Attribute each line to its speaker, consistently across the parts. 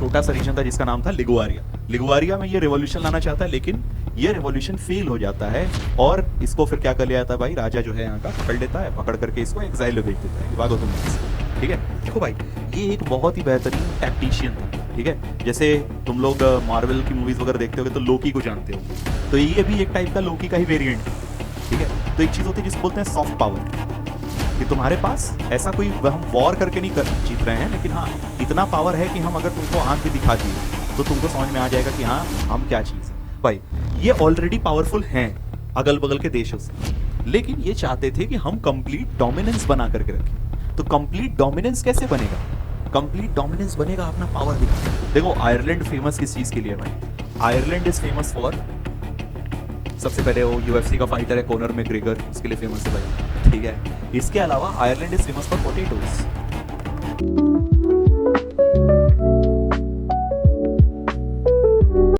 Speaker 1: छोटा सा रीजन था जिसका नाम था लिगुआरिया। लिगुआरिया में ये रेवोल्यूशन लाना चाहता है, लेकिन ये रेवोल्यूशन फेल हो जाता है और इसको फिर क्या कर लिया जाता है भाई, राजा जो है यहाँ का पकड़ लेता है, पकड़ करके इसको एग्जाइल में भेज देता है, भागो तुम इसको। ठीक है, देखो भाई ये एक बहुत ही बेहतरीन टैक्टिशियन था। ठीक है, जैसे तुम लोग मार्वल की मूवीज वगैरह देखते होगे तो लोकी को जानते हो, तो ये भी एक टाइप का लोकी का ही वेरिएंट है। ठीक है, तो एक चीज होती है जिसको बोलते हैं सॉफ्ट पावर, कि तुम्हारे पास ऐसा कोई हम वॉर करके नहीं जीत रहे हैं, लेकिन हाँ इतना पावर है कि हम अगर तुमको आंख भी दिखा दिए तो तुमको समझ में आ जाएगा कि हाँ हम क्या चीज़ है। भाई ये ऑलरेडी पावरफुल हैं अगल बगल के देशों से, लेकिन ये चाहते थे कि हम कंप्लीट डोमिनेंस बना करके रखें। तो कंप्लीट डोमिनेंस कैसे बनेगा? कंप्लीट डोमिनेंस बनेगा अपना पावर दिखा। देखो आयरलैंड फेमस किस चीज़ के लिए भाई? आयरलैंड इज फेमस फॉर, सबसे पहले वो यूएफसी का फाइटर है कोनर मैकग्रेगर, उसके लिए फेमस है भाई। ठीक है, इसके अलावा Ireland is famous for potatoes.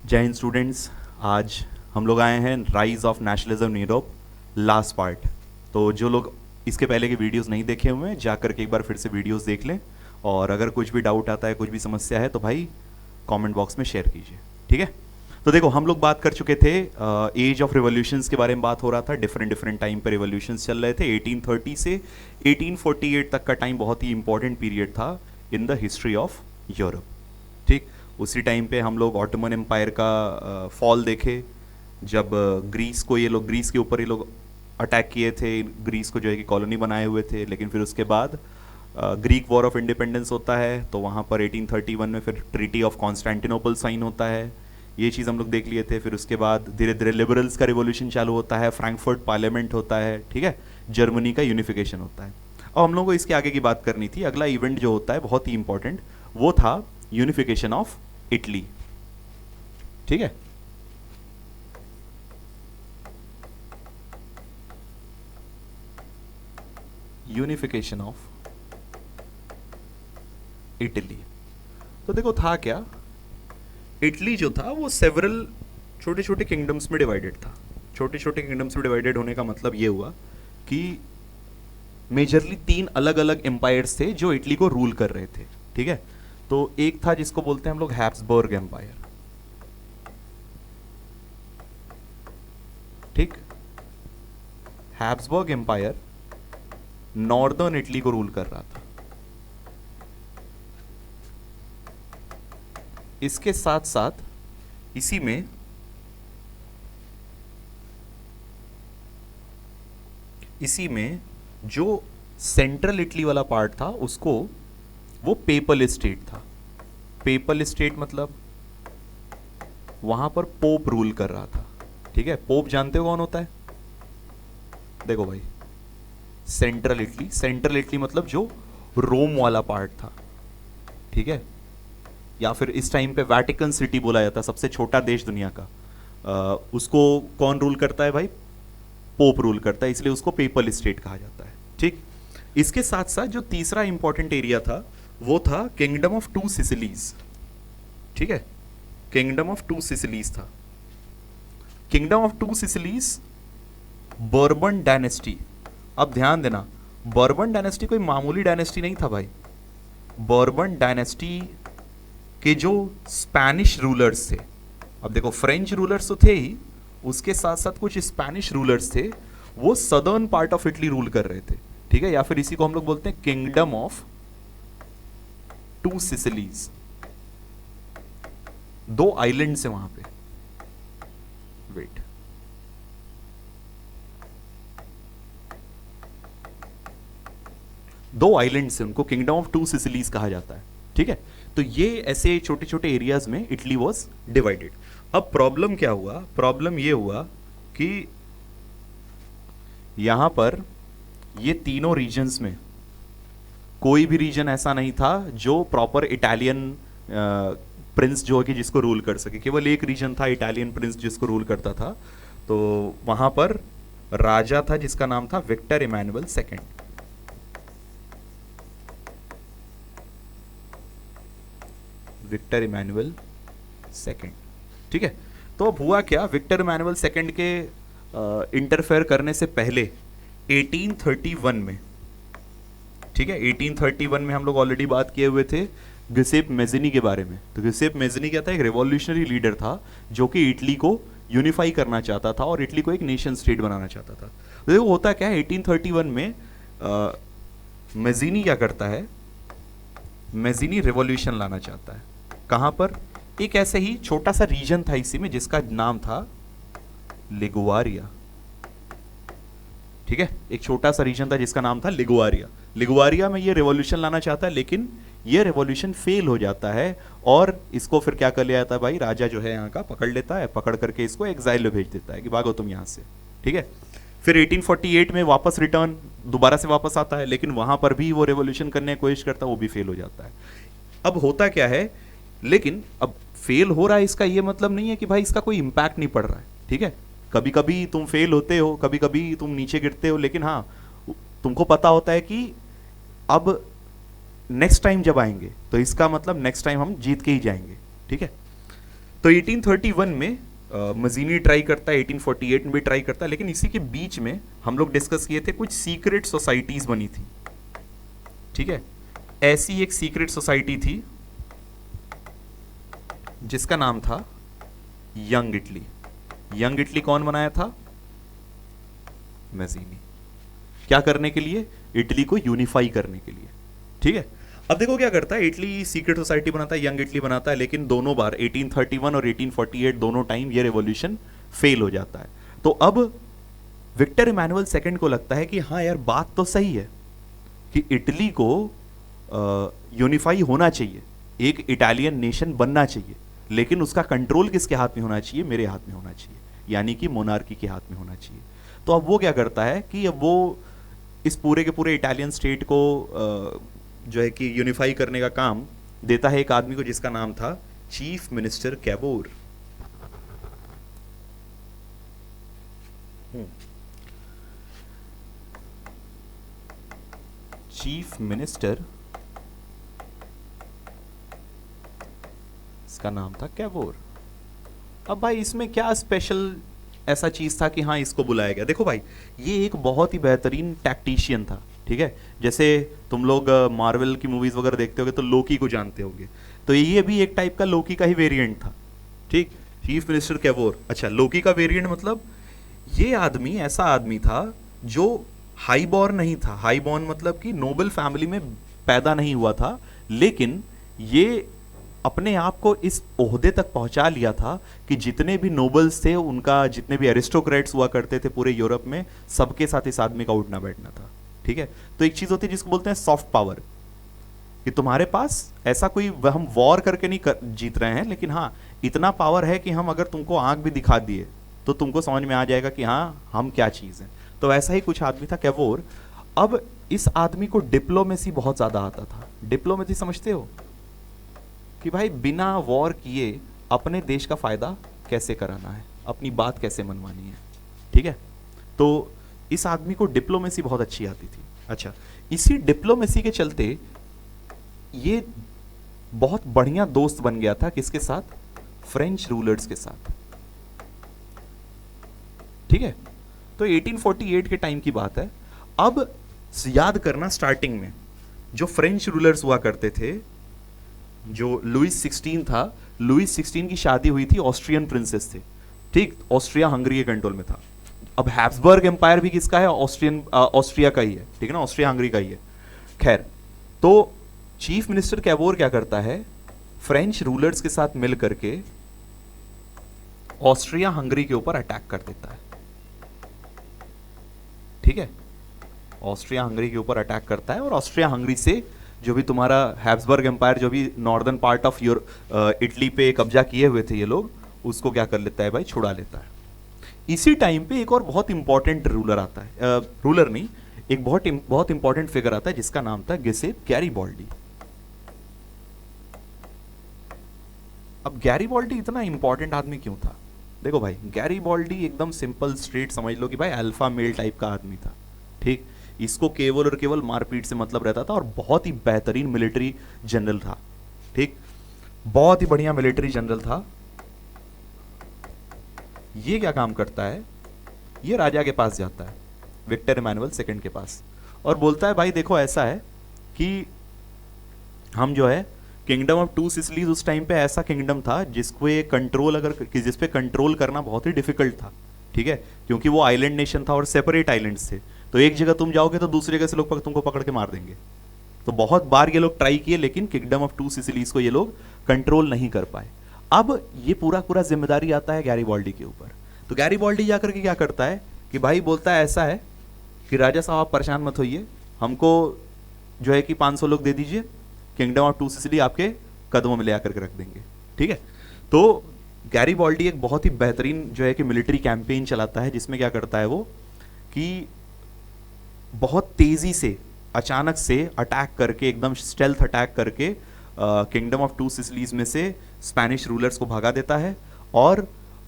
Speaker 1: जय हिंद स्टूडेंट्स, आज हम लोग आए हैं rise of nationalism in Europe last part. तो जो लोग इसके पहले के वीडियोस नहीं देखे हुए हैं जाकर के एक बार फिर से वीडियोस देख लें, और अगर कुछ भी डाउट आता है, कुछ भी समस्या है तो भाई कमेंट बॉक्स में शेयर कीजिए। ठीक है, तो देखो हम लोग बात कर चुके थे एज ऑफ रिवॉल्यूशंस के बारे में बात हो रहा था, डिफरेंट टाइम पे रिवॉल्यूशंस चल रहे थे। 1830 से 1848 तक का टाइम बहुत ही इंपॉर्टेंट पीरियड था in the history of Europe. ठीक, उसी टाइम पे हम लोग ऑटोमन एम्पायर का फॉल देखे, जब ग्रीस को ये लोग, ग्रीस के ऊपर ये लोग अटैक किए थे, ग्रीस को जो है कि कॉलोनी बनाए हुए थे, लेकिन फिर उसके बाद ग्रीक वॉर ऑफ इंडिपेंडेंस होता है, तो वहाँ पर 1831 में फिर ट्रीटी ऑफ कॉन्स्टेंटिनोपल साइन होता है। ये चीज़ हम लोग देख लिए थे। फिर उसके बाद धीरे धीरे लिबरल्स का रिवॉल्यूशन चालू होता है, फ्रैंकफर्ट पार्लियामेंट होता है। ठीक है, जर्मनी का यूनिफिकेशन होता है। और हम लोगों को इसके आगे की बात करनी थी। अगला इवेंट जो होता है बहुत ही इंपॉर्टेंट, वो था यूनिफिकेशन ऑफ इटली। ठीक है, यूनिफिकेशन ऑफ इटली। तो देखो था क्या, इटली जो था वो सेवरल छोटे छोटे किंगडम्स में डिवाइडेड था। छोटे छोटे किंगडम्स में डिवाइडेड होने का मतलब ये हुआ कि मेजरली 3 अलग अलग एम्पायर्स थे जो इटली को रूल कर रहे थे। ठीक है, तो एक था जिसको बोलते हैं हम लोग हैब्सबर्ग एम्पायर। ठीक, हैब्सबर्ग एम्पायर नॉर्दर्न इटली को रूल कर रहा था। इसके साथ साथ इसी में जो सेंट्रल इटली वाला पार्ट था उसको वो पेपल स्टेट था। पेपल स्टेट मतलब वहां पर पोप रूल कर रहा था। ठीक है, पोप जानते हो कौन होता है? देखो भाई, सेंट्रल इटली मतलब जो रोम वाला पार्ट था। ठीक है, या फिर इस टाइम पे वैटिकन सिटी बोला जाता है, सबसे छोटा देश दुनिया का। उसको कौन रूल करता है भाई? पोप रूल करता है, इसलिए उसको पेपल स्टेट कहा जाता है। ठीक, इसके साथ साथ जो तीसरा इंपॉर्टेंट एरिया था वो था किंगडम ऑफ 2 सिसिलीज। ठीक है, किंगडम ऑफ 2 सिसिलीज था। Kingdom of 2 Sicilies bourbon dynasty. अब ध्यान देना, बर्बन डायनेस्टी कोई मामूली डायनेस्टी नहीं था भाई। बर्बन डायनेस्टी के जो स्पैनिश रूलर्स थे, अब देखो फ्रेंच रूलर्स तो थे ही, उसके साथ साथ कुछ स्पैनिश रूलर्स थे, वो southern part of Italy rule कर रहे थे। ठीक है, या फिर इसी को हम लोग बोलते हैं किंगडम ऑफ 2 सिसिलीज। 2 आइलैंड है वहां पे। वेट, दो आइलैंड से उनको किंगडम ऑफ 2 सिसिलीज कहा जाता है। ठीक है, तो ये ऐसे छोटे छोटे एरियाज में इटली वॉज डिवाइडेड। अब प्रॉब्लम क्या हुआ? प्रॉब्लम ये हुआ कि यहां पर ये तीनों रीजन्स में कोई भी रीजन ऐसा नहीं था जो प्रॉपर इटालियन प्रिंस जो है कि जिसको रूल कर सके। केवल एक रीजन था इटालियन प्रिंस जिसको रूल करता था, तो वहां पर राजा था जिसका नाम था Victor Emmanuel second. Victor Emmanuel second. ठीक है, तो अब हुआ क्या, विक्टर इमैनुअल सेकेंड के इंटरफेयर करने से पहले 1831 में, ठीक है 1831 में हम लोग ऑलरेडी बात किए हुए थे गिसेप मेज़िनी के बारे में। तो गिसेप मेज़िनी क्या था, एक रेवोल्यूशनरी लीडर था जो कि इटली को यूनिफाई करना चाहता था और इटली को एक नेशन स्टेट बनाना चाहता था। तो देखो होता क्या है, 1831 में मेज़िनी क्या करता है, मेज़िनी रेवोल्यूशन लाना चाहता है। कहाँ पर, एक ऐसे ही छोटा सा रीजन था इसी में जिसका नाम था लिगुआरिया। ठीक है, एक छोटा सा रीजन था जिसका नाम था लिगुआरिया। लिगुआरिया में ये रेवोल्यूशन लाना चाहता है, लेकिन ये रेवोल्यूशन फेल हो जाता है और इसको फिर क्या कर लिया जाता है भाई, राजा जो है यहाँ का पकड़ लेता है, पकड़ करके इसको एग्जाइल में भेज देता है कि भागो तुम यहाँ से। ठीक है, फिर 1848 में वापस रिटर्न दोबारा से वापस आता है, लेकिन वहां पर भी वो रेवोल्यूशन करने की कोशिश करता है, वो भी फेल हो जाता है। अब होता क्या है, लेकिन अब फेल हो रहा है इसका ये मतलब नहीं है कि भाई इसका कोई इंपैक्ट नहीं पड़ रहा है। ठीक है, कभी कभी तुम फेल होते हो, कभी कभी तुम नीचे गिरते हो, लेकिन हाँ तुमको पता होता है कि अब नेक्स्ट टाइम जब आएंगे तो इसका मतलब नेक्स्ट टाइम हम जीत के ही जाएंगे। ठीक है, तो 1831 में मजीनी ट्राई करता है, 1848 में भी ट्राई करता है, लेकिन इसी के बीच में हम लोग डिस्कस किए थे कुछ सीक्रेट सोसाइटीज बनी थी। ठीक है, ऐसी एक सीक्रेट सोसाइटी थी जिसका नाम था यंग इटली। यंग इटली कौन बनाया था, मैज़ीनी। क्या करने के लिए, इटली को यूनिफाई करने के लिए। ठीक है, अब देखो क्या करता है, इटली सीक्रेट सोसाइटी बनाता है, यंग इटली बनाता है, लेकिन दोनों बार 1831 और 1848 दोनों टाइम ये रेवोल्यूशन फेल हो जाता है। तो अब विक्टर इमैनुअल सेकंड को लगता है कि हाँ यार बात तो सही है कि इटली को यूनिफाई होना चाहिए, एक इटालियन नेशन बनना चाहिए, लेकिन उसका कंट्रोल किसके हाथ में होना चाहिए, मेरे हाथ में होना चाहिए, यानी कि मोनार्की के हाथ में होना चाहिए। तो अब वो क्या करता है कि अब वो इस पूरे के पूरे इटालियन स्टेट को जो है कि यूनिफाई करने का काम देता है एक आदमी को जिसका नाम था chief minister Cavour. Chief minister, इसका नाम था कैवोर। अब भाई इसमें क्या स्पेशल ऐसा चीज था कि हाँ इसको बुलाया गया। देखो भाई ये एक बहुत ही बेहतरीन टैक्टिशियन था। ठीक है, जैसे तुम लोग मार्वल की मूवीज वगैरह देखते होगे तो लोकी को जानते होगे, तो ये भी एक टाइप का लोकी का ही वेरिएंट था। ठीक, चीफ मिनिस्टर कैवोर। अच्छा, लोकी का वेरिएंट मतलब ये आदमी ऐसा आदमी था जो हाई बॉर्न नहीं था। हाई बॉर्न मतलब कि नोबल फैमिली में पैदा नहीं हुआ था, लेकिन ये अपने आप को इस ओहदे तक पहुंचा लिया था कि जितने भी नोबल्स थे, उनका जितने भी एरिस्टोक्रेट्स हुआ करते थे पूरे यूरोप में, सबके साथ इस आदमी का उठना बैठना था। ठीक है, तो एक चीज होती है जिसको बोलते हैं सॉफ्ट पावर, कि तुम्हारे पास ऐसा कोई हम वॉर करके नहीं जीत रहे हैं, लेकिन हाँ इतना पावर है कि हम अगर तुमको आंख भी दिखा दिए तो तुमको समझ में आ जाएगा कि हाँ हम क्या चीज है। तो ऐसा ही कुछ आदमी था कैवोर। अब इस आदमी को डिप्लोमेसी बहुत ज्यादा आता था। डिप्लोमेसी समझते हो कि भाई बिना वॉर किए अपने देश का फायदा कैसे कराना है, अपनी बात कैसे मनवानी है। ठीक है, तो इस आदमी को डिप्लोमेसी बहुत अच्छी आती थी। अच्छा, इसी डिप्लोमेसी के चलते ये बहुत बढ़िया दोस्त बन गया था किसके साथ, फ्रेंच रूलर्स के साथ। ठीक है, तो 1848 के टाइम की बात है। अब याद करना, स्टार्टिंग में जो फ्रेंच रूलर्स हुआ करते थे, जो लुइस 16 था, लुइस 16 की शादी हुई थी ऑस्ट्रियन प्रिंसेस से। ठीक, ऑस्ट्रिया हंगरी के कंट्रोल में था। अब हैब्सबर्ग एम्पायर भी किसका है, ऑस्ट्रिया का ही है। ठीक है ना, ऑस्ट्रिया हंगरी का ही है। खैर, तो चीफ मिनिस्टर कैवोर क्या करता है, फ्रेंच रूलर्स के साथ मिल करके ऑस्ट्रिया हंगरी के ऊपर अटैक कर देता है। ठीक है, ऑस्ट्रिया हंगरी के ऊपर अटैक करता है और ऑस्ट्रिया हंगरी से जो भी तुम्हारा हैब्सबर्ग एम्पायर, जो भी नॉर्दर्न पार्ट ऑफ इटली पे कब्जा किए हुए थे ये लोग, उसको क्या कर लेता है भाई, छुड़ा लेता है। इसी टाइम पे एक और बहुत इंपॉर्टेंट रूलर आता है, रूलर नहीं, एक बहुत इंपॉर्टेंट फिगर आता है जिसका नाम था गिसेप गैरिबॉल्डी। अब गैरिबॉल्डी इतना इंपॉर्टेंट आदमी क्यों था? देखो भाई, गैरिबॉल्डी एकदम सिंपल स्ट्रेट समझ लो कि भाई अल्फा मेल टाइप का आदमी था। ठीक, इसको केवल और केवल मारपीट से मतलब रहता था और बहुत ही बेहतरीन मिलिट्री जनरल था। ठीक, बहुत ही बढ़िया मिलिट्री जनरल था। ये क्या काम करता है, ये राजा के पास जाता है, विक्टर इमैनुअल सेकंड के पास, और बोलता है भाई देखो ऐसा है कि हम जो है किंगडम ऑफ टू सिसिलीज उस टाइम पे ऐसा किंगडम था जिसको ये कंट्रोल जिस पे कंट्रोल करना बहुत ही डिफिकल्ट था, ठीक है, क्योंकि वो आइलैंड नेशन था और सेपरेट आइलैंड्स थे, तो एक जगह तुम जाओगे तो दूसरी जगह से लोग तुमको पकड़ के मार देंगे। तो बहुत बार ये लोग ट्राई किए, लेकिन किंगडम ऑफ टू सिसिलीज को ये लोग कंट्रोल नहीं कर पाए। अब ये पूरा पूरा जिम्मेदारी आता है गैरीबाल्डी के ऊपर। तो गैरीबाल्डी जाकर के क्या करता है कि भाई बोलता है ऐसा है कि राजा साहब आप परेशान मत होइए, हमको जो है कि 500 लोग दे दीजिए, किंगडम ऑफ टू सिसिली आपके कदमों में ले आकर के रख देंगे, ठीक है। तो गैरीबाल्डी एक बहुत ही बेहतरीन जो है कि मिलिट्री कैंपेन चलाता है, जिसमें क्या करता है वो कि बहुत तेजी से अचानक से अटैक करके, एकदम स्टेल्थ अटैक करके किंगडम ऑफ टू सिसिलीज में से स्पेनिश रूलर्स को भगा देता है और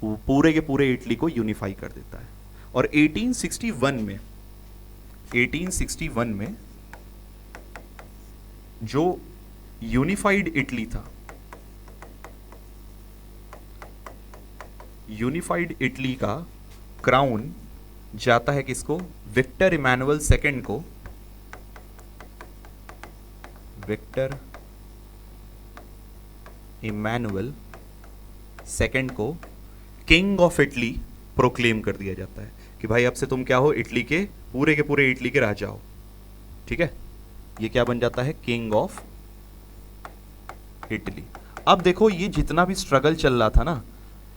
Speaker 1: पूरे के पूरे इटली को यूनिफाई कर देता है। और 1861 में जो यूनिफाइड इटली था, यूनिफाइड इटली का क्राउन जाता है किसको? विक्टर इमैनुअल सेकंड को। विक्टर इमैनुअल सेकंड को किंग ऑफ इटली प्रोक्लेम कर दिया जाता है कि भाई अब से तुम क्या हो? इटली के पूरे इटली के राजा हो, ठीक है। ये क्या बन जाता है? King of Italy. अब देखो ये जितना भी स्ट्रगल चल रहा था ना,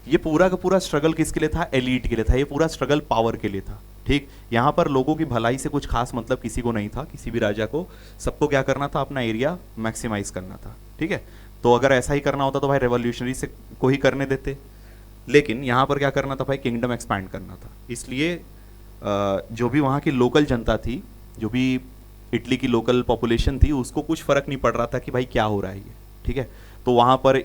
Speaker 1: ये पूरा का पूरा स्ट्रगल किसके लिए था? एलीट के लिए था। ये पूरा स्ट्रगल पावर के लिए था, ठीक। यहाँ पर लोगों की भलाई से कुछ खास मतलब किसी को नहीं था, किसी भी राजा को। सबको क्या करना था? अपना एरिया मैक्सिमाइज करना था, ठीक है। तो अगर ऐसा ही करना होता तो भाई रेवोल्यूशनरी से को ही करने देते, लेकिन यहाँ पर क्या करना था भाई? किंगडम एक्सपैंड करना था। इसलिए जो भी वहाँ की लोकल जनता थी, जो भी इटली की लोकल पॉपुलेशन थी, उसको कुछ फर्क नहीं पड़ रहा था कि भाई क्या हो रहा है ये, ठीक है। तो वहाँ पर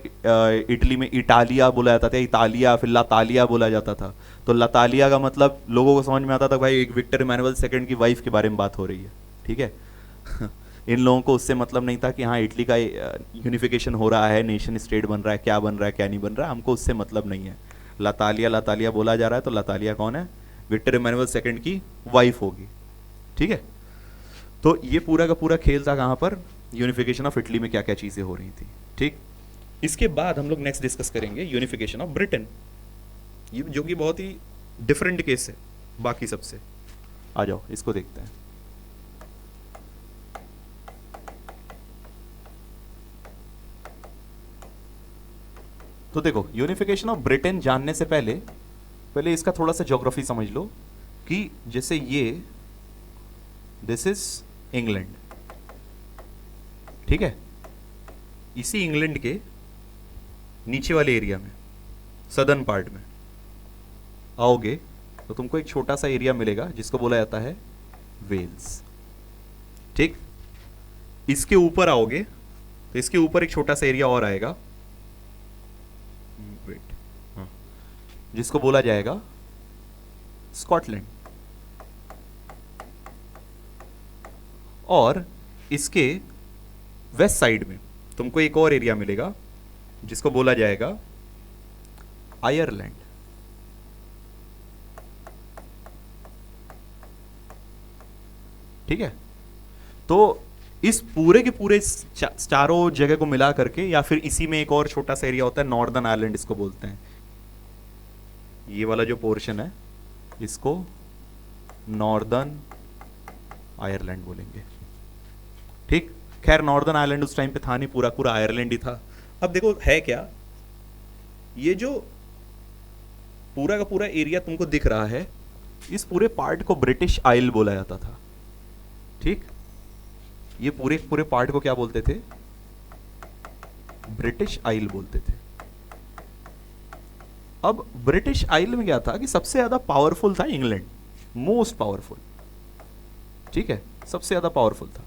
Speaker 1: इटली में इटालिया बोला जाता था, इतालिया, फिर लातालिया बोला जाता था। तो लातालिया का मतलब लोगों को समझ में आता था भाई एक विक्टर इमैनुअल सेकंड की वाइफ के बारे में बात हो रही है, ठीक है। इन लोगों को उससे मतलब नहीं था कि हाँ इटली का यूनिफिकेशन हो रहा है, नेशन स्टेट बन रहा है, क्या बन रहा है क्या नहीं बन रहा है, हमको उससे मतलब नहीं है। लातालिया लातालिया बोला जा रहा है, तो लातालिया कौन है? विक्टर इमैनुअल सेकंड की वाइफ होगी, ठीक है। तो ये पूरा का पूरा खेल था कहाँ पर? यूनिफिकेशन ऑफ इटली में क्या क्या चीज़ें हो रही थी, ठीक। इसके बाद हम लोग नेक्स्ट डिस्कस करेंगे यूनिफिकेशन ऑफ ब्रिटेन, ये जो कि बहुत ही डिफरेंट केस है बाकी सबसे। आ जाओ इसको देखते हैं। तो देखो यूनिफिकेशन ऑफ ब्रिटेन जानने से पहले इसका थोड़ा सा ज्योग्राफी समझ लो कि जैसे ये दिस इज इंग्लैंड, ठीक है। इसी इंग्लैंड के नीचे वाले एरिया में, सदर्न पार्ट में आओगे तो तुमको एक छोटा सा एरिया मिलेगा जिसको बोला जाता है वेल्स, ठीक। इसके ऊपर आओगे तो इसके ऊपर एक छोटा सा एरिया और आएगा, वेट, हाँ, जिसको बोला जाएगा स्कॉटलैंड। और इसके वेस्ट साइड में तुमको एक और एरिया मिलेगा जिसको बोला जाएगा आयरलैंड, ठीक है। तो इस पूरे के पूरे चारों जगह को मिला करके, या फिर इसी में एक और छोटा सा एरिया होता है नॉर्दर्न आयरलैंड, इसको बोलते हैं। ये वाला जो पोर्शन है इसको नॉर्दर्न आयरलैंड बोलेंगे, ठीक। खैर नॉर्दर्न आयरलैंड उस टाइम पे था नहीं, पूरा पूरा आयरलैंड ही था। अब देखो है क्या, ये जो पूरा का पूरा एरिया तुमको दिख रहा है, इस पूरे पार्ट को ब्रिटिश आइल बोला जाता था, ठीक। ये पूरे पूरे पार्ट को क्या बोलते थे? ब्रिटिश आइल बोलते थे। अब ब्रिटिश आइल में क्या था कि सबसे ज्यादा पावरफुल था इंग्लैंड, मोस्ट पावरफुल, ठीक है, सबसे ज्यादा पावरफुल था।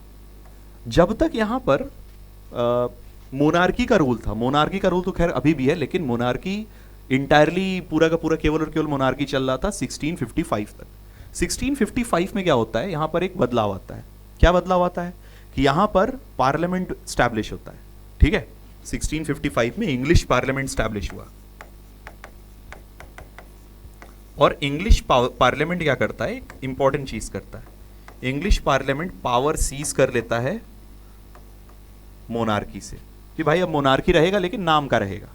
Speaker 1: जब तक यहां पर मोनार्की का रूल था, मोनार्की का रूल तो खैर अभी भी है, लेकिन मोनार्की इंटायरली पूरा का पूरा केवल और केवल मोनार्की चल रहा था 1655 तक। 1655 में क्या होता है? यहां पर एक बदलाव आता है। क्या बदलाव आता है? कि यहां पर पार्लियामेंट स्टैब्लिश होता है, ठीक है। 1655 में इंग्लिश पार्लियामेंट स्टैब्लिश हुआ, और इंग्लिश पार्लियामेंट क्या करता है? एक इंपॉर्टेंट चीज करता है। इंग्लिश पार्लियामेंट पावर सीज कर लेता है मोनार्की से, कि भाई अब मोनार्की रहेगा लेकिन नाम का रहेगा,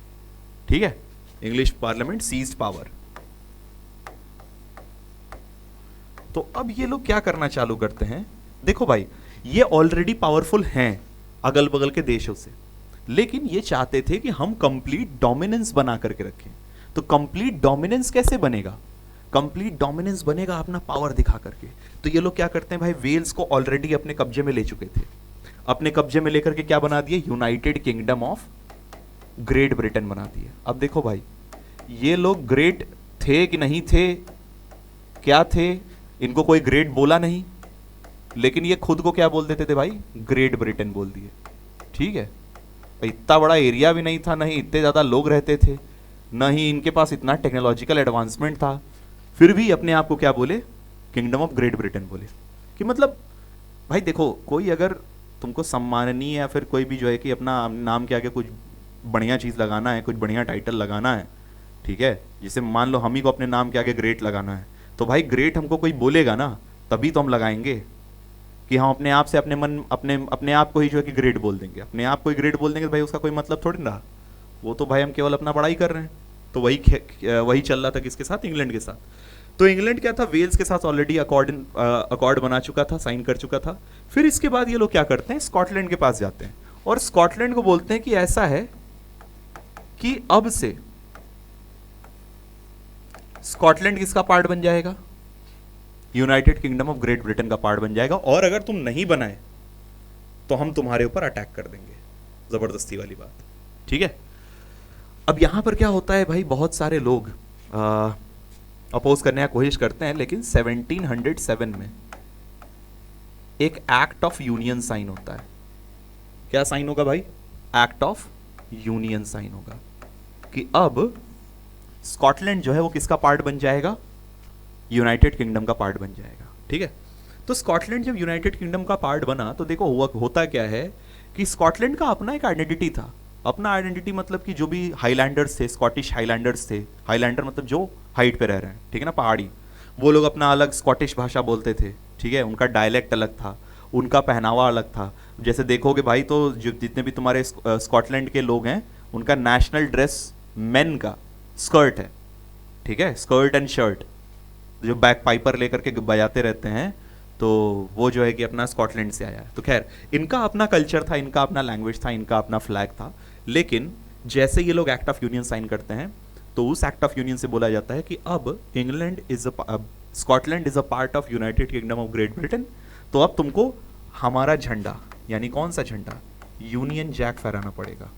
Speaker 1: ठीक है। English Parliament seized power. तो अब ये लोग क्या करना चालू करते हैं, देखो भाई ये ऑलरेडी पावरफुल हैं अगल बगल के देशों से, लेकिन ये चाहते थे कि हम कंप्लीट डोमिनेंस बना करके रखें। तो कंप्लीट डोमिनेंस कैसे बनेगा, कंप्लीट डोमिनेंस बनेगा अपना पावर दिखा करके। तो ये लोग क्या करते हैं भाई, वेल्स को ऑलरेडी अपने कब्जे में ले चुके थे, अपने कब्जे में लेकर के क्या बना दिए, United Kingdom of Great Britain बना दिए। अब देखो भाई ये लोग ग्रेट थे कि नहीं थे, क्या थे, इनको कोई ग्रेट बोला नहीं, लेकिन ये खुद को क्या बोल देते थे भाई, ग्रेट ब्रिटेन बोल दिए, ठीक है। इतना बड़ा एरिया भी नहीं था, नहीं इतने ज़्यादा लोग रहते थे, न ही इनके पास इतना टेक्नोलॉजिकल एडवांसमेंट था, फिर भी अपने आप को क्या बोले, किंगडम ऑफ ग्रेट ब्रिटेन बोले। कि मतलब भाई देखो, कोई अगर तुमको सम्माननीय या फिर कोई भी जो है कि अपना नाम के आगे कुछ बढ़िया चीज़ लगाना है, कुछ बढ़िया टाइटल लगाना है, ठीक है, जैसे मान लो हम ही को अपने नाम के आगे ग्रेट लगाना है, तो भाई ग्रेट हमको कोई बोलेगा ना, तभी तो हम लगाएंगे, कि हम अपने आप से अपने आप को ही जो है कि ग्रेट बोल देंगे, अपने आप को ही ग्रेट बोल देंगे, तो भाई उसका कोई मतलब थोड़ी ना, वो तो भाई हम केवल अपना बड़ाई कर रहे हैं। तो वही चल रहा था किसके साथ, इंग्लैंड के साथ। तो इंग्लैंड क्या था, वेल्स के साथ ऑलरेडी अकॉर्ड बना चुका था, साइन कर चुका था। फिर इसके बाद ये लोग क्या करते हैं, स्कॉटलैंड के पास जाते हैं और स्कॉटलैंड को बोलते हैं कि ऐसा है कि अब से स्कॉटलैंड किसका पार्ट बन जाएगा, United Kingdom of Great Britain का पार्ट बन जाएगा, और अगर तुम नहीं बनाए तो हम तुम्हारे ऊपर अटैक कर देंगे, जबरदस्ती वाली बात, ठीक है। अब यहां पर क्या होता है भाई, बहुत सारे लोग अपोज करने की कोशिश करते हैं, लेकिन 1707 में एक एक्ट ऑफ यूनियन साइन होता है। क्या साइन होगा भाई, एक्ट ऑफ यूनियन साइन होगा, कि अब स्कॉटलैंड जो है वो किसका पार्ट बन जाएगा, यूनाइटेड किंगडम का पार्ट बन जाएगा, ठीक है। तो स्कॉटलैंड जब यूनाइटेड किंगडम का पार्ट बना, तो देखो होता क्या है कि स्कॉटलैंड का अपना एक आइडेंटिटी था। अपना आइडेंटिटी मतलब कि जो भी हाईलैंडर्स थे, स्कॉटिश हाईलैंडर्स थे, हाईलैंडर मतलब जो हाइट पे रह रहे हैं, ठीक है ना, पहाड़ी, वो लोग अपना अलग स्कॉटिश भाषा बोलते थे, ठीक है, उनका डायलेक्ट अलग था, उनका पहनावा अलग था। जैसे देखोगे भाई तो जितने भी तुम्हारे स्कॉटलैंड के लोग हैं, उनका नेशनल ड्रेस मेन का स्कर्ट है, ठीक है, स्कर्ट एंड शर्ट, जो बैक पाइपर लेकर के बजाते रहते हैं, तो वो जो है कि अपना स्कॉटलैंड से आया है। तो खैर इनका अपना कल्चर था, इनका अपना लैंग्वेज था, इनका अपना फ्लैग था। लेकिन जैसे ये लोग एक्ट ऑफ यूनियन साइन करते हैं, तो उस एक्ट ऑफ यूनियन से बोला जाता है कि अब Scotland is a part of United Kingdom of Great Britain. तो अब तुमको हमारा झंडा, यानी कौन सा झंडा, यूनियन जैक फहराना पड़ेगा,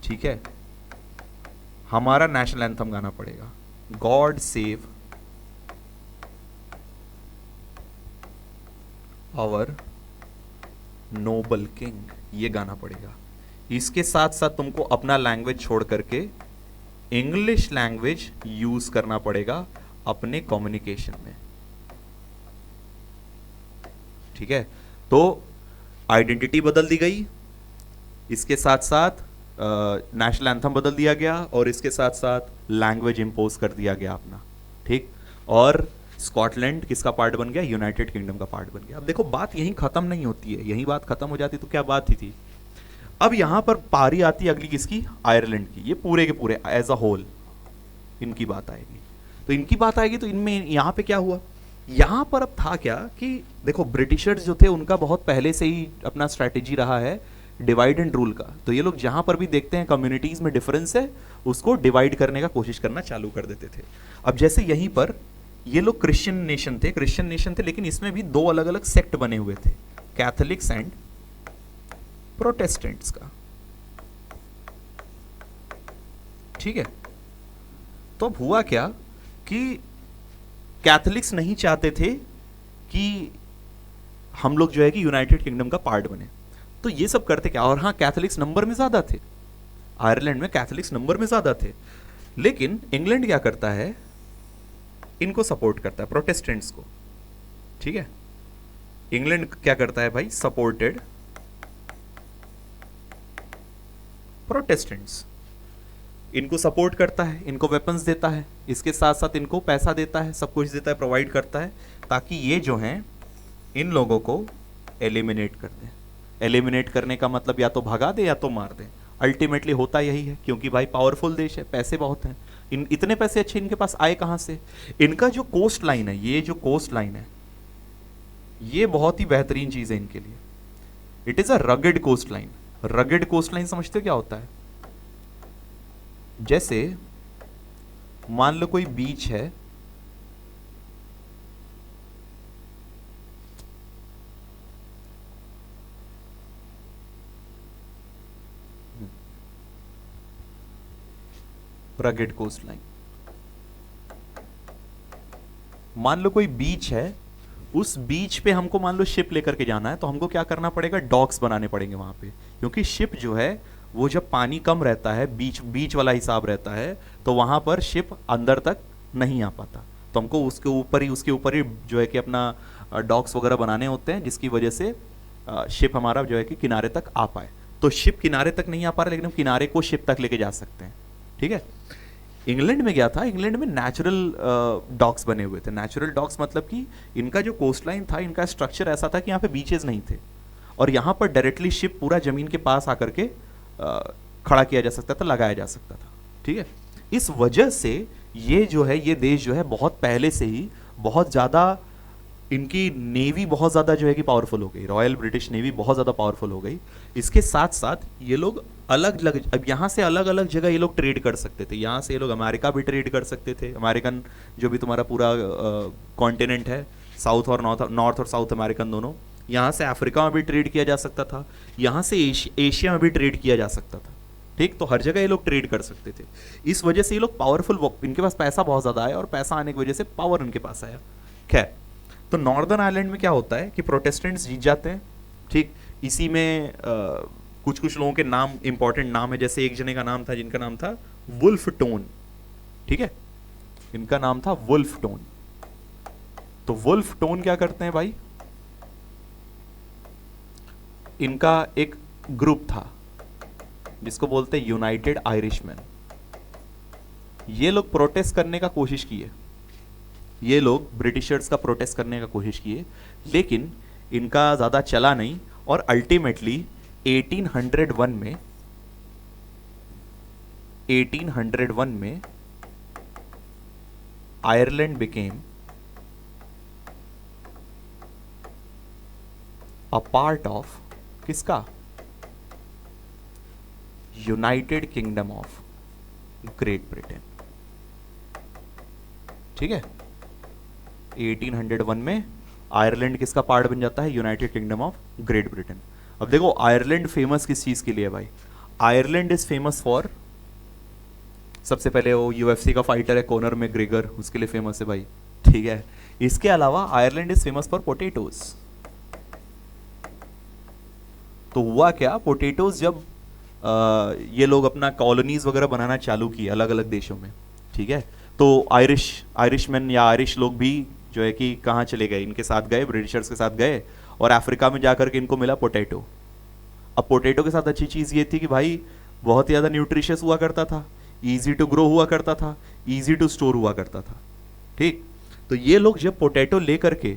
Speaker 1: ठीक है, हमारा नेशनल एंथम गाना पड़ेगा, God save our noble king, ये गाना पड़ेगा। इसके साथ साथ तुमको अपना लैंग्वेज छोड़ करके इंग्लिश लैंग्वेज यूज करना पड़ेगा अपने कम्युनिकेशन में, ठीक है। तो आइडेंटिटी बदल दी गई, इसके साथ साथ नेशनल एंथम बदल दिया गया, और इसके साथ साथ लैंग्वेज इंपोज कर दिया गया अपना, ठीक। और स्कॉटलैंड किसका पार्ट बन गया, यूनाइटेड किंगडम का पार्ट बन गया। अब देखो बात यहीं खत्म नहीं होती है, यही बात खत्म हो जाती तो क्या बात थी। अब यहां पर पारी आती है अगली किसकी, आयरलैंड की। ये पूरे के पूरे एज अ होल इनकी बात आएगी। तो इनकी बात आएगी तो इनमें यहां पे क्या हुआ, यहां पर अब था क्या कि देखो ब्रिटिशर्स जो थे उनका बहुत पहले से ही अपना स्ट्रैटेजी रहा है डिवाइड एंड रूल का। तो ये लोग जहां पर भी देखते हैं कम्युनिटीज में डिफरेंस है, उसको डिवाइड करने का कोशिश करना चालू कर देते थे। अब जैसे यहीं पर ये लोग क्रिश्चियन नेशन थे, लेकिन इसमें भी दो अलग अलग सेक्ट बने हुए थे, कैथोलिक्स एंड प्रोटेस्टेंट्स का, ठीक है। तो अब हुआ क्या कि कैथोलिक्स नहीं चाहते थे कि हम लोग जो है कि यूनाइटेड किंगडम का पार्ट बने, तो ये सब करते क्या, और हाँ कैथोलिक्स नंबर में ज्यादा थे, आयरलैंड में कैथोलिक्स नंबर में ज्यादा थे। लेकिन इंग्लैंड क्या करता है, इनको सपोर्ट करता है, प्रोटेस्टेंट्स को, ठीक है। इंग्लैंड क्या करता है भाई, सपोर्टेड प्रोटेस्टेंट्स, इनको सपोर्ट करता है, इनको वेपन्स देता है, इसके साथ साथ इनको पैसा देता है, सब कुछ देता है, प्रोवाइड करता है, ताकि ये जो हैं इन लोगों को एलिमिनेट कर दें, एलिमिनेट करने का मतलब या तो भगा दे या तो मार दे। अल्टीमेटली होता यही है, क्योंकि भाई पावरफुल देश है, पैसे बहुत हैं। इतने पैसे अच्छे इनके पास आए कहां से? इनका जो कोस्ट लाइन है, ये जो कोस्ट लाइन है, ये बहुत ही बेहतरीन चीज है इनके लिए। It is a rugged coastline. Rugged coastline समझते हो क्या होता है? जैसे मान लो कोई बीच है, रगेड कोस्ट लाइन, मान लो कोई बीच है, उस बीच पे हमको मान लो शिप लेकर के जाना है, तो हमको क्या करना पड़ेगा? डॉक्स बनाने पड़ेंगे वहां पे, क्योंकि शिप जो है वो जब पानी कम रहता है, बीच बीच वाला हिसाब रहता है, तो वहां पर शिप अंदर तक नहीं आ पाता। तो हमको उसके ऊपर ही जो है कि अपना डॉक्स वगैरह बनाने होते हैं, जिसकी वजह से शिप हमारा जो है कि किनारे तक आ पाए। तो शिप किनारे तक नहीं आ पा रहा, लेकिन हम किनारे को शिप तक लेके जा सकते हैं। ठीक है। इंग्लैंड में गया था, इंग्लैंड में नेचुरल डॉक्स बने हुए थे। नेचुरल डॉक्स मतलब कि इनका जो कोस्ट लाइन था, इनका स्ट्रक्चर ऐसा था कि यहाँ पे बीचेस नहीं थे, और यहाँ पर डायरेक्टली शिप पूरा जमीन के पास आकर के खड़ा किया जा सकता था, लगाया जा सकता था। ठीक है। इस वजह से ये जो है, ये देश जो है बहुत पहले से ही बहुत ज़्यादा, इनकी नेवी बहुत ज़्यादा जो है कि पावरफुल हो गई, रॉयल ब्रिटिश नेवी बहुत ज़्यादा पावरफुल हो गई। इसके साथ साथ ये लोग अलग अलग, अब यहाँ से अलग अलग जगह ये लोग ट्रेड कर सकते थे। यहाँ से ये लोग अमेरिका भी ट्रेड कर सकते थे, अमेरिकन जो भी तुम्हारा पूरा कॉन्टिनेंट है, साउथ और नॉर्थ और साउथ अमेरिकन दोनों। यहाँ से अफ्रीका में भी ट्रेड किया जा सकता था, यहाँ से एशिया में भी ट्रेड किया जा सकता था। ठीक, तो हर जगह ये लोग ट्रेड कर सकते थे। इस वजह से ये लोग पावरफुल, इनके पास पैसा बहुत ज़्यादा आया, और पैसा आने की वजह से पावर इनके पास आया। खैर, तो नॉर्दर्न आयरलैंड में क्या होता है कि प्रोटेस्टेंट्स जीत जाते हैं। ठीक, इसी में कुछ कुछ लोगों के नाम, इंपॉर्टेंट नाम है, जैसे एक जने का नाम था जिनका नाम था वुल्फ टोन। ठीक है, इनका नाम था वुल्फ टोन। तो वुल्फ टोन क्या करते हैं भाई? इनका एक ग्रुप था जिसको बोलते हैं यूनाइटेड आयरिशमैन। ये लोग प्रोटेस्ट करने का कोशिश किए, ये लोग ब्रिटिशर्स का प्रोटेस्ट करने का कोशिश किए, लेकिन इनका ज़्यादा चला नहीं, और अल्टीमेटली 1801 में Ireland became a part of किसका? United Kingdom of Great Britain. ठीक है, 1801 में आयरलैंड किसका पार्ट बन जाता है? United Kingdom of Great Britain. अब देखो, आयरलैंड फेमस किस चीज के लिए है भाई? आयरलैंड इज फेमस फॉर, सबसे पहले वो यूएफसी का फाइटर है कोनर मैकग्रेगर, उसके लिए फेमस है भाई। ठीक है, इसके अलावा Ireland is famous for potatoes. तो हुआ क्या, पोटैटोज जब ये लोग अपना कॉलोनीज वगैरह बनाना चालू किए अलग अलग देशों में, ठीक है, तो आयरिशमैन या आयरिश लोग भी जो है कि कहाँ चले गए, इनके साथ गए, ब्रिटिशर्स के साथ गए, और अफ्रीका में जाकर के इनको मिला पोटैटो। अब पोटैटो के साथ अच्छी चीज़ ये थी कि भाई बहुत ही ज़्यादा न्यूट्रिशियस हुआ करता था, ईजी टू ग्रो हुआ करता था, ईजी टू स्टोर हुआ करता था। ठीक, तो ये लोग जब पोटैटो ले करके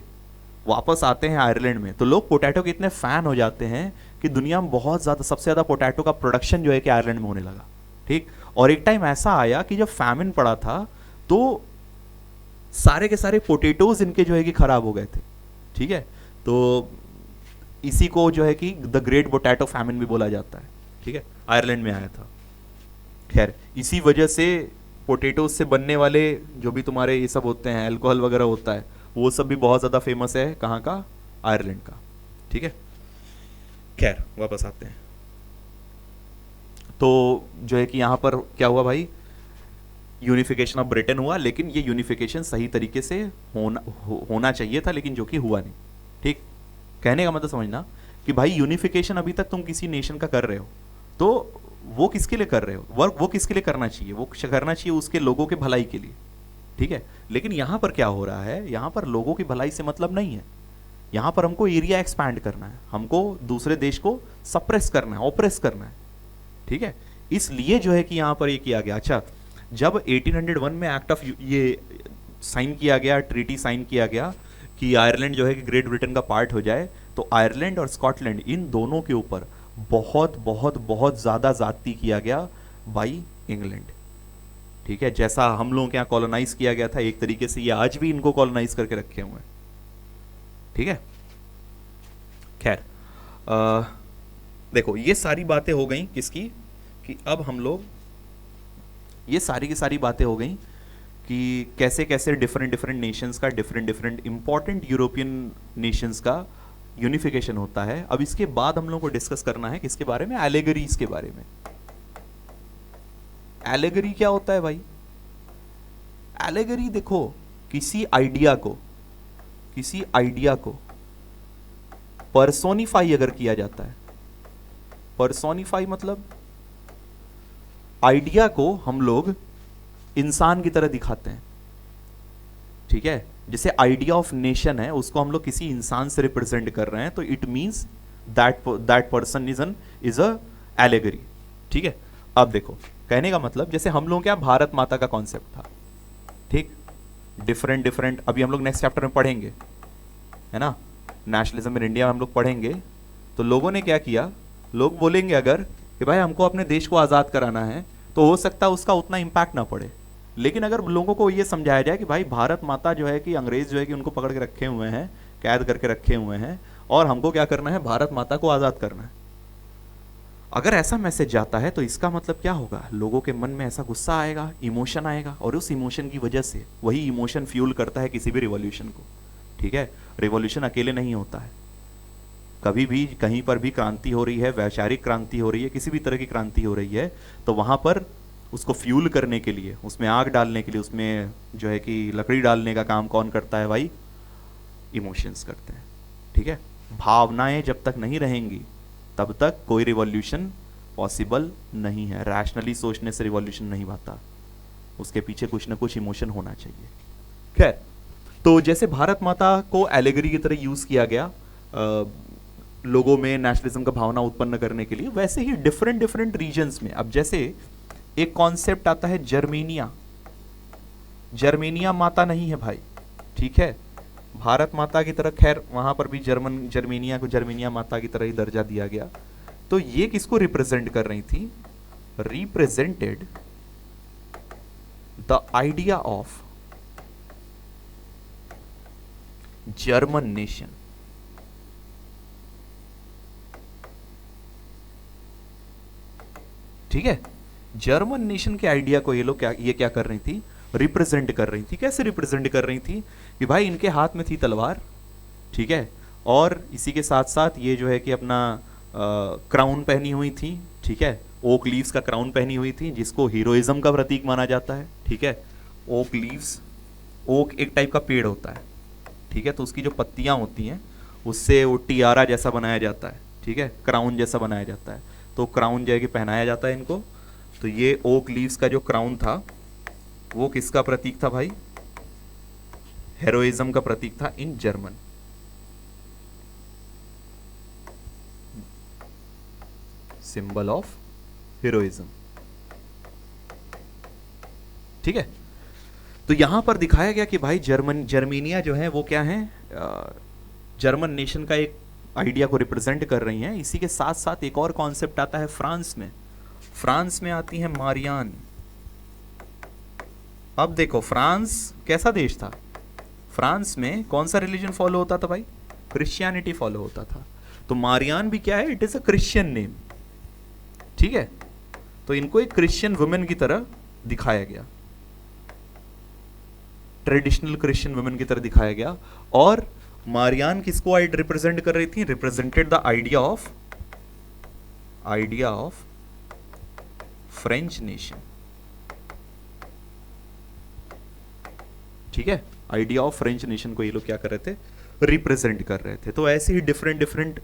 Speaker 1: वापस आते हैं आयरलैंड में, तो लोग पोटैटो के इतने फैन हो जाते हैं कि दुनिया में बहुत ज़्यादा, सबसे ज़्यादा पोटैटो का प्रोडक्शन जो है कि आयरलैंड में होने लगा। ठीक, और एक टाइम ऐसा आया कि जब फैमिन पड़ा था, तो सारे के सारे पोटैटोज इनके जो है कि खराब हो गए थे। ठीक है, तो इसी को जो है कि द ग्रेट पोटैटो फैमिन भी बोला जाता है। ठीक है, आयरलैंड में आया था। खैर, इसी वजह से पोटैटोज से बनने वाले जो भी तुम्हारे ये सब होते हैं, अल्कोहल वगैरह होता है, वो सब भी बहुत ज़्यादा फेमस है। कहाँ का? आयरलैंड का। ठीक है, खैर वापस आते हैं। तो जो है कि यहाँ पर क्या हुआ भाई, यूनिफिकेशन ऑफ ब्रिटेन हुआ, लेकिन ये यूनिफिकेशन सही तरीके से होना चाहिए था, लेकिन जो कि हुआ नहीं। ठीक, कहने का मतलब समझना कि भाई यूनिफिकेशन अभी तक तुम किसी नेशन का कर रहे हो, तो वो किसके लिए कर रहे हो, वर्क वो किसके लिए करना चाहिए? वो करना चाहिए उसके लोगों के भलाई के लिए। ठीक है, लेकिन यहाँ पर क्या हो रहा है, यहाँ पर लोगों की भलाई से मतलब नहीं है, यहाँ पर हमको एरिया एक्सपैंड करना है, हमको दूसरे देश को सप्रेस करना है, ऑप्रेस करना है। ठीक है, इसलिए जो है कि यहाँ पर ये किया गया। अच्छा, जब 1801 में एक्ट ऑफ ये साइन किया गया, ट्रीटी साइन किया गया कि आयरलैंड जो है कि ग्रेट ब्रिटेन का पार्ट हो जाए, तो आयरलैंड और स्कॉटलैंड इन दोनों के ऊपर बहुत बहुत बहुत ज्यादा जाती किया गया बाई इंग्लैंड। ठीक है, जैसा हम लोगों के यहाँ कॉलोनाइज किया गया था, एक तरीके से ये आज भी इनको कॉलोनाइज करके रखे हुए हैं। ठीक है, खैर देखो ये सारी बातें हो गई किसकी, कि अब हम लोग ये सारी की सारी बातें हो गई कि कैसे कैसे डिफरेंट डिफरेंट नेशंस का, different different important European Nations का यूनिफिकेशन होता है। अब इसके बाद हम लोग को डिस्कस करना है किसके बारे में, एलेगरीज के बारे में। एलेगरी क्या होता है भाई? एलेगरी देखो, किसी आइडिया को पर्सोनिफाई अगर किया जाता है, पर्सोनिफाई मतलब आइडिया को हम लोग इंसान की तरह दिखाते हैं। ठीक है, जैसे आइडिया ऑफ नेशन है, उसको हम लोग किसी इंसान से रिप्रेजेंट कर रहे हैं, तो it means that person is a allegory. ठीक है, अब देखो कहने का मतलब, जैसे हम लोग क्या भारत माता का कॉन्सेप्ट था, ठीक, डिफरेंट डिफरेंट, अभी हम लोग नेक्स्ट चैप्टर में पढ़ेंगे, है ना, नेशनलिज्म इन इंडिया में हम लोग पढ़ेंगे। तो लोगों ने क्या किया, लोग बोलेंगे अगर कि भाई हमको अपने देश को आज़ाद कराना है, तो हो सकता है उसका उतना इम्पैक्ट ना पड़े, लेकिन अगर लोगों को ये समझाया जाए कि भाई भारत माता जो है कि अंग्रेज जो है कि उनको पकड़ के रखे हुए हैं, कैद करके रखे हुए हैं, और हमको क्या करना है, भारत माता को आज़ाद करना है, अगर ऐसा मैसेज जाता है तो इसका मतलब क्या होगा, लोगों के मन में ऐसा गुस्सा आएगा, इमोशन आएगा, और उस इमोशन की वजह से, वही इमोशन फ्यूल करता है किसी भी रिवॉल्यूशन को। ठीक है, रिवॉल्यूशन अकेले नहीं होता है, कभी भी कहीं पर भी क्रांति हो रही है, वैचारिक क्रांति हो रही है, किसी भी तरह की क्रांति हो रही है, तो वहां पर उसको फ्यूल करने के लिए, उसमें आग डालने के लिए, उसमें जो है कि लकड़ी डालने का काम कौन करता है भाई, इमोशंस करते हैं। ठीक है, भावनाएं जब तक नहीं रहेंगी तब तक कोई रिवॉल्यूशन पॉसिबल नहीं है। रैशनली सोचने से रिवॉल्यूशन नहीं आता, उसके पीछे कुछ ना कुछ इमोशन होना चाहिए। खैर, तो जैसे भारत माता को एलेगरी की तरह यूज किया गया लोगों में नेशनलिज्म का भावना उत्पन्न करने के लिए, वैसे ही डिफरेंट डिफरेंट रीजन्स में, अब जैसे एक कॉन्सेप्ट आता है जर्मेनिया। जर्मेनिया माता नहीं है भाई, ठीक है, भारत माता की तरह, खैर वहां पर भी जर्मेनिया को जर्मेनिया माता की तरह ही दर्जा दिया गया। तो ये किसको रिप्रेजेंट कर रही थी, represented the idea of German nation. ठीक है, जर्मन नेशन के आइडिया को ये लोग क्या कर रही थी, रिप्रेजेंट कर रही थी। कैसे रिप्रेजेंट कर रही थी कि भाई इनके हाथ में थी तलवार, ठीक है, और इसी के साथ साथ ये जो है कि अपना क्राउन पहनी हुई थी, ठीक है, ओक लीव्स का क्राउन पहनी हुई थी, जिसको हीरोइज्म का प्रतीक माना जाता है। ठीक है, ओक लीव्स, ओक एक टाइप का पेड़ होता है, ठीक है, तो उसकी जो पत्तियां होती हैं उससे वो टियारा जैसा बनाया जाता है, ठीक है, क्राउन जैसा बनाया जाता है, तो क्राउन जो है कि पहनाया जाता है इनको। तो ये ओक लीव्स का जो क्राउन था वो किसका प्रतीक था भाई, हेरोइज्म का प्रतीक था in German. Symbol of heroism. ठीक है, तो यहां पर दिखाया गया कि भाई जर्मेनिया जो है वो क्या है, जर्मन नेशन का एक आइडिया को रिप्रेजेंट कर रही हैं। इसी के साथ साथ एक और कॉन्सेप्ट आता है फ्रांस में। फ्रांस में आती है मारियान। अब देखो फ्रांस कैसा देश था, फ्रांस में कौन सा रिलीजन फॉलो होता था भाई, क्रिश्चियनिटी फॉलो होता था। तो मारियान भी क्या है, it is a Christian name. ठीक है, तो इनको एक क्रिश्चियन वुमेन की तरह दिखाया गया, ट्रेडिशनल क्रिश्चियन वुमेन की तरह दिखाया गया। और मारियान किसको रिप्रेजेंट कर रही थी, represented the idea of French nation. ठीक है, आइडिया ऑफ फ्रेंच नेशन को ये लोग क्या कर रहे थे, रिप्रेजेंट कर रहे थे। तो ऐसे ही डिफरेंट डिफरेंट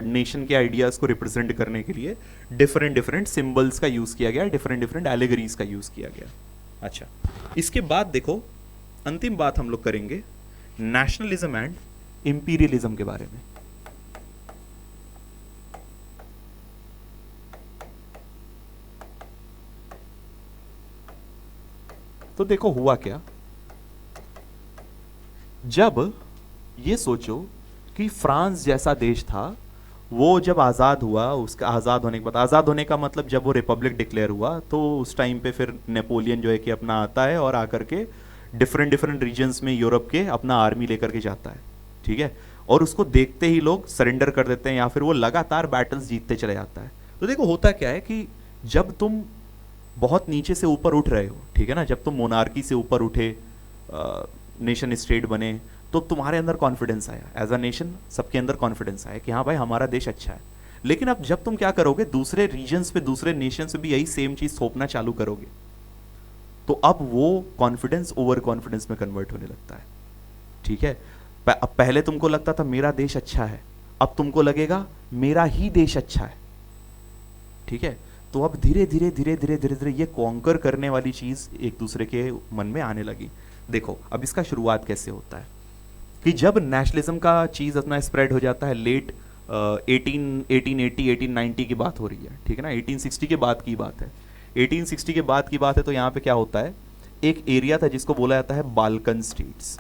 Speaker 1: नेशन के आइडियाज को रिप्रेजेंट करने के लिए डिफरेंट डिफरेंट सिंबल्स का यूज किया गया, डिफरेंट डिफरेंट एलेगरीज का यूज किया गया। अच्छा, इसके बाद देखो अंतिम बात हम लोग करेंगे नेशनलिज्म एंड इंपीरियलिज्म के बारे में। तो देखो हुआ क्या, जब ये सोचो कि फ्रांस जैसा देश था, वो जब आज़ाद हुआ, उसका आज़ाद होने के बाद, आज़ाद होने का मतलब जब वो रिपब्लिक डिक्लेयर हुआ, तो उस टाइम पे फिर नेपोलियन जो है कि अपना आता है और आकर के डिफरेंट डिफरेंट रीजन्स में यूरोप के अपना आर्मी लेकर के जाता है, ठीक है, और उसको देखते ही लोग सरेंडर कर देते हैं या फिर वो लगातार बैटल्स जीतते चले जाता है। तो देखो होता क्या है कि जब तुम बहुत नीचे से ऊपर उठ रहे हो, ठीक है ना, जब तुम मोनार्की से ऊपर उठे, नेशन स्टेट बने, तो तुम्हारे अंदर कॉन्फिडेंस आया, एज अ नेशन सबके अंदर कॉन्फिडेंस आया कि हाँ भाई हमारा देश अच्छा है। लेकिन अब जब तुम क्या करोगे, दूसरे रीजन्स पे, दूसरे नेशंस पे भी यही सेम चीज थोपना चालू करोगे, तो अब वो कॉन्फिडेंस ओवर कॉन्फिडेंस में कन्वर्ट होने लगता है, ठीक है। अब पहले तुमको लगता था मेरा देश अच्छा है, अब तुमको लगेगा मेरा ही देश अच्छा है, ठीक है। तो अब धीरे धीरे धीरे धीरे धीरे धीरे ये कॉन्कर करने वाली चीज एक दूसरे के मन में आने लगी। देखो अब इसका शुरुआत कैसे होता है कि जब नेशनलिज्म का चीज अपना स्प्रेड हो जाता है, लेट 1890 की बात हो रही है, ठीक है ना, 1860 के बाद की बात है, 1860 के बाद की बात है। तो यहाँ पे क्या होता है, एक एरिया था जिसको बोला जाता है बाल्कन स्टेट्स,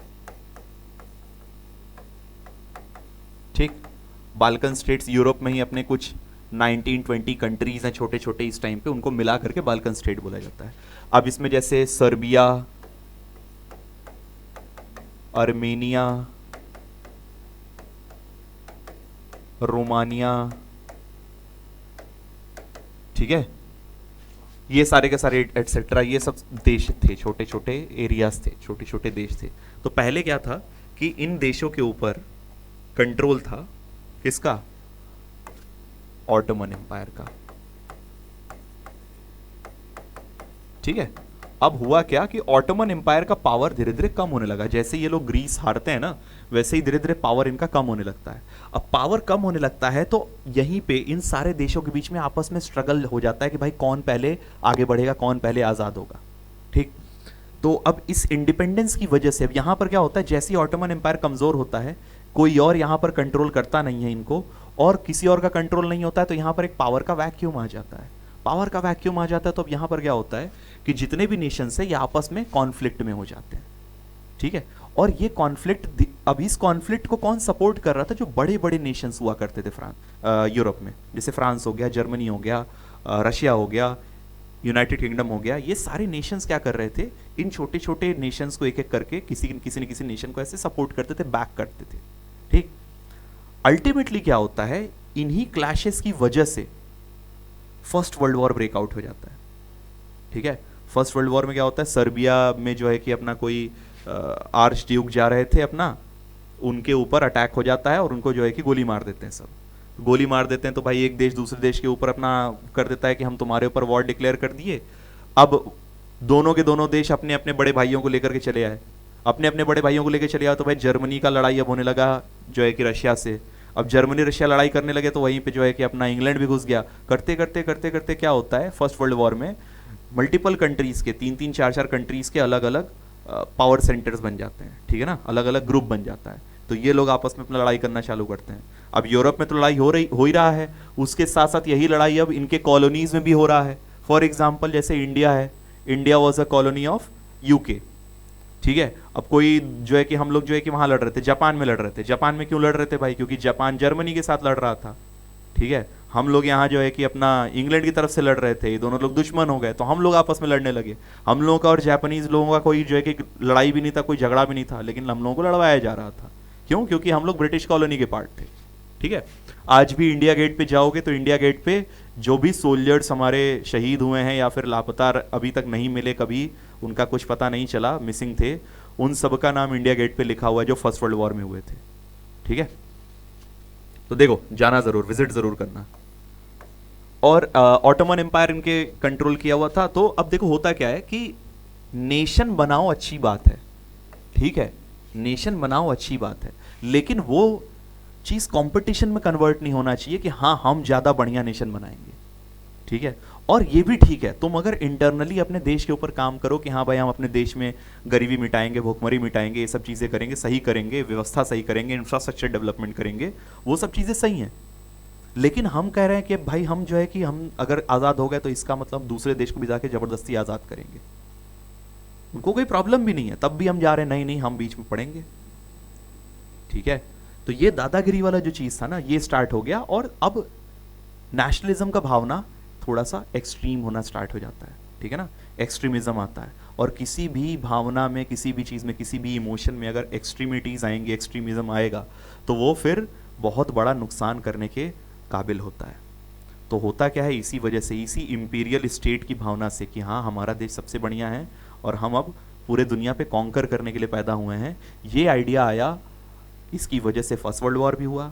Speaker 1: ठीक। बाल्कन स्टेट्स यूरोप में ही अपने कुछ 19-20 कंट्रीज हैं छोटे छोटे इस टाइम पे, उनको मिला करके बाल्कन स्टेट बोला जाता है। अब इसमें जैसे सर्बिया, आर्मेनिया, रोमानिया, ठीक है, ये सारे के सारे एटसेट्रा, ये सब देश थे, छोटे छोटे एरियाज थे, छोटे छोटे देश थे। तो पहले क्या था कि इन देशों के ऊपर कंट्रोल था किसका, ऑटोमन एम्पायर का, ठीक है। अब हुआ क्या कि ऑटोमन एम्पायर का पावर धीरे धीरे कम होने लगा, जैसे ये लोग ग्रीस हारते हैं ना, वैसे ही धीरे धीरे पावर इनका कम होने लगता है। अब पावर कम होने लगता है तो यहीं पे इन सारे देशों के बीच में आपस में स्ट्रगल हो जाता है कि भाई कौन पहले आगे बढ़ेगा, कौन पहले आजाद होगा, ठीक। तो अब इस इंडिपेंडेंस की वजह से अब यहां पर क्या होता है, जैसे ही ऑटोमन एम्पायर कमजोर होता है, कोई और यहां पर कंट्रोल करता नहीं है इनको, और किसी और का कंट्रोल नहीं होता है, तो यहां पर एक पावर का वैक्यूम आ जाता है। पावर का वैक्यूम आ जाता है तो अब यहां पर क्या होता है कि जितने भी नेशंस है ये आपस में कॉन्फ्लिक्ट में हो जाते हैं, ठीक है। और ये कॉन्फ्लिक्ट, अब इस कॉन्फ्लिक्ट को कौन सपोर्ट कर रहा था, जो बड़े बड़े नेशंस हुआ करते थे यूरोप में, जैसे फ्रांस हो गया, जर्मनी हो गया, रशिया हो गया, यूनाइटेड किंगडम हो गया, ये सारे नेशंस क्या कर रहे थे, इन छोटे छोटे नेशंस को एक एक करके किसी न किसी नेशन को ऐसे सपोर्ट करते थे, बैक करते थे, ठीक। अल्टीमेटली क्या होता है, इन्हीं क्लैशेस की वजह से फर्स्ट वर्ल्ड वॉर ब्रेकआउट हो जाता है, ठीक है। फर्स्ट वर्ल्ड वॉर में क्या होता है, सर्बिया में जो है कि अपना कोई आर्च ड्यूक जा रहे थे अपना, उनके ऊपर अटैक हो जाता है और उनको जो है कि गोली मार देते हैं, सब गोली मार देते हैं। तो भाई एक देश दूसरे देश के ऊपर अपना कर देता है कि हम तुम्हारे ऊपर वॉर डिक्लेयर कर दिए। अब दोनों के दोनों देश अपने अपने बड़े भाइयों को लेकर के चले आए, अपने अपने बड़े भाइयों को लेकर चले आए। तो भाई जर्मनी का लड़ाई अब होने लगा जो है कि रशिया से, अब जर्मनी रशिया लड़ाई करने लगे तो वहीं पे जो है कि अपना इंग्लैंड भी घुस गया। करते करते करते करते क्या होता है, फर्स्ट वर्ल्ड वॉर में मल्टीपल कंट्रीज के, 3-3 4-4 कंट्रीज के अलग अलग पावर सेंटर्स बन जाते हैं, ठीक है ना, अलग अलग ग्रुप बन जाता है। तो ये लोग आपस में अपना लड़ाई करना चालू करते हैं। अब यूरोप में तो लड़ाई हो ही रहा है, उसके साथ साथ यही लड़ाई अब इनके कॉलोनीज में भी हो रहा है। फॉर एग्जाम्पल जैसे इंडिया है, India was a colony of UK, ठीक है। अब कोई जो है कि हम लोग जो है कि वहां लड़ रहे थे, जापान में लड़ रहे थे। जापान में क्यों लड़ रहे थे भाई, क्योंकि जापान जर्मनी के साथ लड़ रहा था, ठीक है। हम लोग यहाँ जो है कि अपना इंग्लैंड की तरफ से लड़ रहे थे, ये दोनों लोग दुश्मन हो गए तो हम लोग आपस में लड़ने लगे। हम लोगों का और जापानीज लोगों का कोई जो है कि लड़ाई भी नहीं था, कोई झगड़ा भी नहीं था, लेकिन हम लोगों को लड़वाया जा रहा था। क्यों, क्योंकि हम लोग ब्रिटिश कॉलोनी के पार्ट थे, ठीक है। आज भी इंडिया गेट पे जाओगे तो इंडिया गेट पे जो भी सोल्जर्स हमारे शहीद हुए हैं या फिर लापता अभी तक नहीं मिले, कभी उनका कुछ पता नहीं चला, मिसिंग थे, उन सब का नाम इंडिया गेट पे लिखा हुआ है जो फर्स्ट वर्ल्ड वॉर में हुए थे, ठीक है। तो देखो जाना जरूर, विजिट जरूर करना। और ऑटोमन एम्पायर इनके कंट्रोल किया हुआ था। तो अब देखो होता क्या है कि नेशन बनाओ अच्छी बात है, ठीक है, नेशन बनाओ अच्छी बात है, लेकिन वो चीज कंपटीशन में कन्वर्ट नहीं होना चाहिए कि हाँ हम ज्यादा बढ़िया नेशन बनाएंगे, ठीक है। और ये भी ठीक है, तुम अगर इंटरनली अपने देश के ऊपर काम करो कि हाँ भाई हम अपने देश में गरीबी मिटाएंगे, भूखमरी मिटाएंगे, ये सब चीजें करेंगे, सही करेंगे, व्यवस्था सही करेंगे, इंफ्रास्ट्रक्चर डेवलपमेंट करेंगे, वो सब चीजें सही हैं। लेकिन हम कह रहे हैं कि भाई हम जो है कि हम अगर आजाद हो गए तो इसका मतलब दूसरे देश को भी जाके जबरदस्ती आजाद करेंगे, उनको कोई प्रॉब्लम भी नहीं है, तब भी हम जा रहे हैं, नहीं नहीं हम बीच में पड़ेंगे, ठीक है। तो ये दादागिरी वाला जो चीज़ था ना, ये स्टार्ट हो गया, और अब नेशनलिज्म का भावना थोड़ा सा एक्सट्रीम होना स्टार्ट हो जाता है, ठीक है ना, एक्सट्रीमिज्म आता है। और किसी भी भावना में, किसी भी चीज़ में, किसी भी इमोशन में अगर एक्सट्रीमिटीज़ आएंगी, एक्सट्रीमिज्म आएगा, तो वो फिर बहुत बड़ा नुकसान करने के काबिल होता है। तो होता क्या है, इसी वजह से, इसी इंपीरियल स्टेट की भावना से कि हाँ हमारा देश सबसे बढ़िया है और हम अब पूरे दुनिया पे कॉन्कर करने के लिए पैदा हुए हैं, ये आइडिया आया। इसकी वजह से फर्स्ट वर्ल्ड वॉर भी हुआ,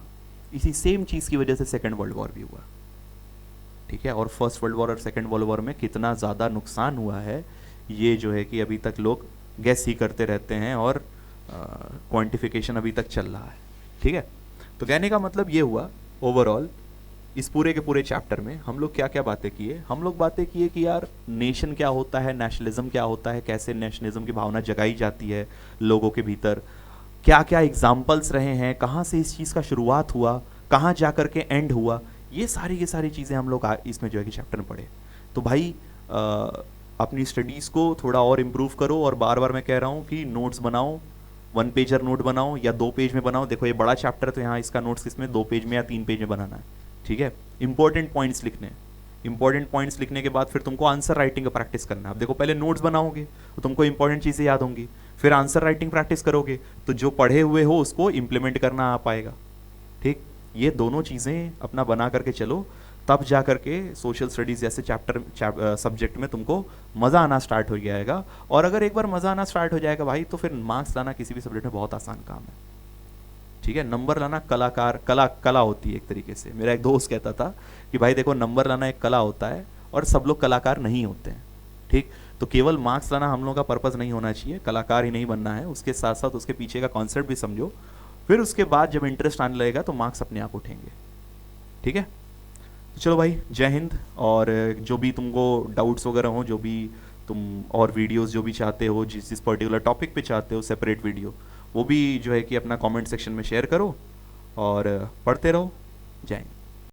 Speaker 1: इसी सेम चीज़ की वजह से सेकेंड वर्ल्ड वॉर भी हुआ, ठीक है। और फर्स्ट वर्ल्ड वॉर और सेकेंड वर्ल्ड वॉर में कितना ज़्यादा नुकसान हुआ है, ये जो है कि अभी तक लोग गैस ही करते रहते हैं, और क्वांटिफिकेशन अभी तक चल रहा है, ठीक है। तो कहने का मतलब ये हुआ, ओवरऑल इस पूरे के पूरे चैप्टर में हम लोग क्या क्या बातें किए। हम लोग बातें किए कि यार नेशन क्या होता है, नेशनलिज्म क्या होता है, कैसे नेशनलिज्म की भावना जगाई जाती है लोगों के भीतर, क्या क्या एग्जाम्पल्स रहे हैं, कहाँ से इस चीज़ का शुरुआत हुआ, कहाँ जा कर के एंड हुआ, ये सारी की सारी चीज़ें हम लोग इसमें जो है कि चैप्टर में पढ़े। तो भाई अपनी स्टडीज़ को थोड़ा और इम्प्रूव करो, और बार बार मैं कह रहा हूँ कि नोट्स बनाओ, 1 पेजर नोट बनाओ या 2 पेज में बनाओ। देखो ये बड़ा चैप्टर है, तो यहाँ इसका नोट्स इसमें 2 पेज में या 3 पेज में बनाना है, ठीक है। इंपॉर्टेंट पॉइंट्स लिखने, इंपॉर्टेंट पॉइंट्स लिखने के बाद फिर तुमको आंसर राइटिंग का प्रैक्टिस करना है। अब देखो पहले नोट्स बनाओगे तो तुमको इंपॉर्टेंट चीज़ें याद होंगी, फिर आंसर राइटिंग प्रैक्टिस करोगे तो जो पढ़े हुए हो उसको इंप्लीमेंट करना आ पाएगा, ठीक। ये दोनों चीज़ें अपना बना करके चलो, तब जा करके सोशल स्टडीज़ जैसे सब्जेक्ट में तुमको मज़ा आना स्टार्ट हो जाएगा। और अगर एक बार मज़ा आना स्टार्ट हो जाएगा भाई, तो फिर मार्क्स लाना किसी भी सब्जेक्ट में बहुत आसान काम है, ठीक है। नंबर लाना कला होती है एक तरीके से। मेरा एक दोस्त कहता था कि भाई देखो नंबर लाना एक कला होता है, और सब लोग कलाकार नहीं होते हैं, ठीक। तो केवल मार्क्स लाना हम लोगों का पर्पज़ नहीं होना चाहिए, कलाकार ही नहीं बनना है, उसके साथ साथ उसके पीछे का कॉन्सेप्ट भी समझो। फिर उसके बाद जब इंटरेस्ट आने लगेगा तो मार्क्स अपने आप उठेंगे, ठीक है। तो चलो भाई, जय हिंद। और जो भी तुमको डाउट्स वगैरह हो, जो भी तुम और वीडियोस जो भी चाहते हो, जिस पर्टिकुलर टॉपिक पे चाहते हो सेपरेट वीडियो, वो भी जो है कि अपना कमेंट सेक्शन में शेयर करो और पढ़ते रहो। जय हिंद।